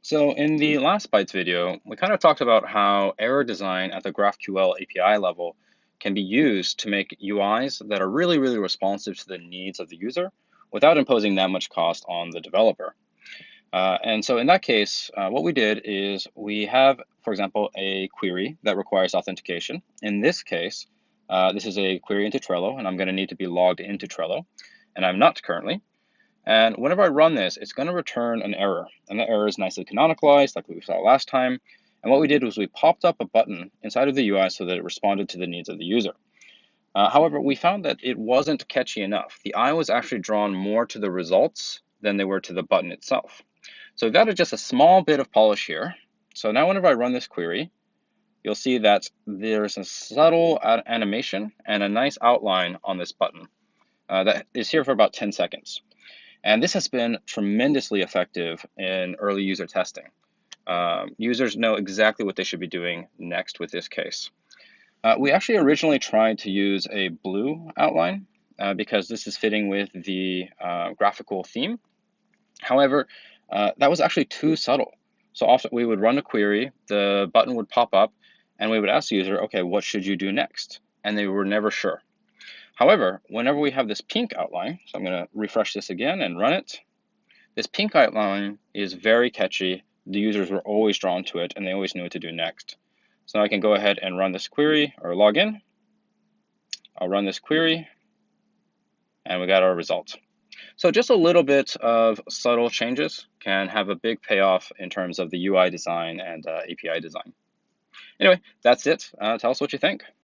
So in the last Bytes video, we kind of talked about how error design at the GraphQL API level can be used to make UIs that are really responsive to the needs of the user without imposing that much cost on the developer. And so in that case, what we did is we have, for example, a query that requires authentication. In this case, this is a query into Trello, and I'm going to need to be logged into Trello, and I'm not currently. And whenever I run this, it's going to return an error. And the error is nicely canonicalized, like we saw last time. And what we did was we popped up a button inside of the UI so that it responded to the needs of the user. However, we found that it wasn't catchy enough. The eye was actually drawn more to the results than they were to the button itself. So we've added just a small bit of polish here. So now whenever I run this query, you'll see that there's a subtle animation and a nice outline on this button that is here for about 10 seconds. And this has been tremendously effective in early user testing. Users know exactly what they should be doing next with this case. We actually originally tried to use a blue outline because this is fitting with the graphical theme. However, that was actually too subtle. So often we would run a query, the button would pop up, and we would ask the user, okay, what should you do next? And they were never sure. However, whenever we have this pink outline, so I'm going to refresh this again and run it. This pink outline is very catchy. The users were always drawn to it, and they always knew what to do next. So now I can go ahead and run this query or log in. I'll run this query, and we got our result. So just a little bit of subtle changes can have a big payoff in terms of the UI design and API design. Anyway, that's it. Tell us what you think.